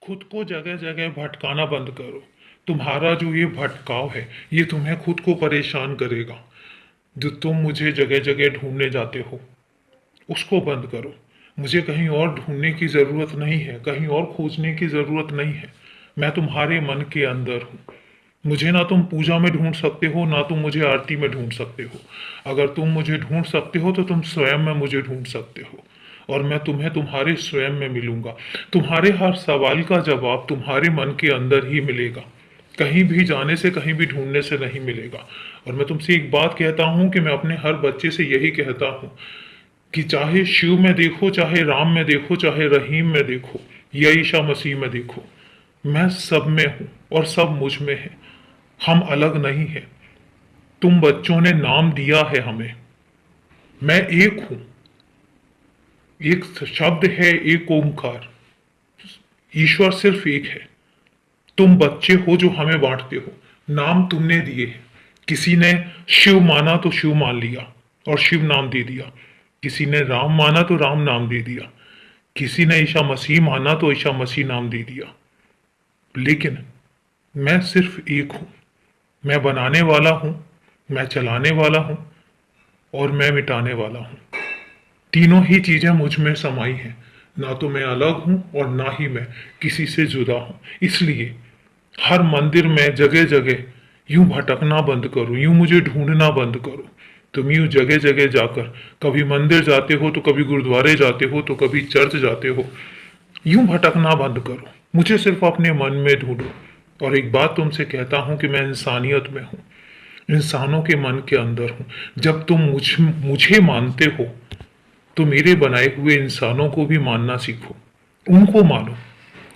खुद को जगह जगह भटकाना बंद करो। तुम्हारा जो ये भटकाव है, ये तुम्हें खुद को परेशान करेगा। जो तुम मुझे जगह जगह ढूंढने जाते हो, उसको बंद करो। मुझे कहीं और ढूंढने की ज़रूरत नहीं है, कहीं और खोजने की ज़रूरत नहीं है। मैं तुम्हारे मन के अंदर हूँ। मुझे ना तुम पूजा में ढूंढ सकते हो, ना तुम मुझे आरती में ढूंढ सकते हो। अगर तुम मुझे ढूंढ सकते हो तो तुम स्वयं में मुझे ढूंढ सकते हो, और मैं तुम्हें तुम्हारे स्वयं में मिलूंगा। तुम्हारे हर सवाल का जवाब तुम्हारे मन के अंदर ही मिलेगा। कहीं भी जाने से, कहीं भी ढूंढने से नहीं मिलेगा। और मैं तुमसे एक बात कहता हूं कि मैं अपने हर बच्चे से यही कहता हूं कि चाहे शिव में देखो, चाहे राम में देखो, चाहे रहीम में देखो, या ईसा मसीह में देखो, मैं सब में हूं और सब मुझ में है। हम अलग नहीं है। तुम बच्चों ने नाम दिया है हमें। मैं एक हूं। एक शब्द है, एक ओंकार। ईश्वर सिर्फ एक है। तुम बच्चे हो जो हमें बांटते हो। नाम तुमने दिए हैं। किसी ने शिव माना तो शिव मान लिया और शिव नाम दे दिया। किसी ने राम माना तो राम नाम दे दिया। किसी ने ईसा मसीह माना तो ईसा मसीह नाम दे दिया। लेकिन मैं सिर्फ एक हूं। मैं बनाने वाला हूं, मैं चलाने वाला हूं, और मैं मिटाने वाला हूं। तीनों ही चीजें मुझ में समाई हैं। ना तो मैं अलग हूं और ना ही मैं किसी से जुदा हूं। इसलिए हर मंदिर में जगह जगह यूं भटकना बंद करो, यूं मुझे ढूंढना बंद करो। तुम यूं जगह जगह जाकर कभी मंदिर जाते हो तो कभी गुरुद्वारे जाते हो तो कभी चर्च जाते हो। यूं भटकना बंद करो। मुझे सिर्फ अपने मन में ढूंढो। और एक बात तुमसे कहता हूं कि मैं इंसानियत में हूं, इंसानों के मन के अंदर हूं। जब तुम मुझे मानते हो तो मेरे बनाए हुए इंसानों को भी मानना सीखो। उनको मानो,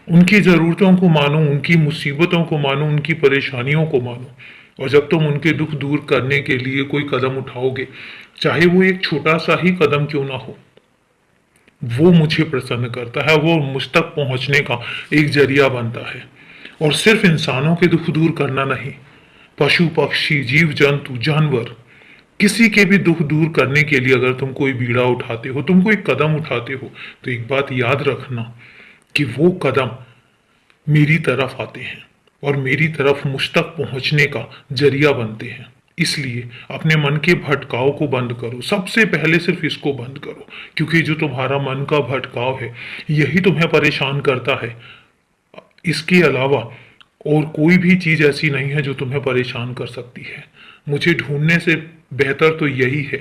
उनकी ज़रूरतों को मानो, उनकी मुसीबतों को मानो, उनकी परेशानियों को मानो। और जब तुम उनके दुख दूर करने के लिए कोई कदम उठाओगे, चाहे वो एक छोटा सा ही कदम क्यों ना हो, वो मुझे प्रसन्न करता है। वो मुझ तक पहुंचने का एक जरिया बनता है। और सिर्फ इंसानों के दुख दूर करना नहीं, पशु पक्षी, जीव जंतु, जानवर, किसी के भी दुख दूर करने के लिए अगर तुम कोई बीड़ा उठाते हो, तुम कोई कदम उठाते हो, तो एक बात याद रखना कि वो कदम मेरी तरफ आते हैं और मेरी तरफ मुझ तक पहुंचने का जरिया बनते हैं। इसलिए अपने मन के भटकाव को बंद करो। सबसे पहले सिर्फ इसको बंद करो, क्योंकि जो तुम्हारा मन का भटकाव है, यही तुम्हें परेशान करता है। इसके अलावा और कोई भी चीज ऐसी नहीं है जो तुम्हें परेशान कर सकती है। मुझे ढूंढने से बेहतर तो यही है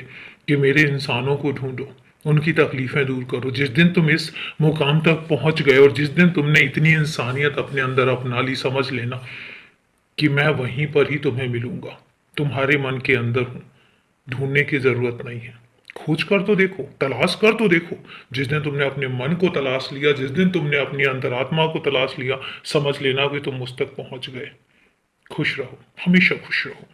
कि मेरे इंसानों को ढूंढो, उनकी तकलीफें दूर करो। जिस दिन तुम इस मुकाम तक पहुंच गए और जिस दिन तुमने इतनी इंसानियत अपने अंदर अपना ली, समझ लेना कि मैं वहीं पर ही तुम्हें मिलूंगा। तुम्हारे मन के अंदर हूं। ढूंढने की जरूरत नहीं है। खोज कर तो देखो, तलाश कर तो देखो। जिस दिन तुमने अपने मन को तलाश लिया, जिस दिन तुमने अपनी अंतरात्मा को तलाश लिया, समझ लेना कि तुम मुझ तक पहुंच गए। खुश रहो, हमेशा खुश रहो।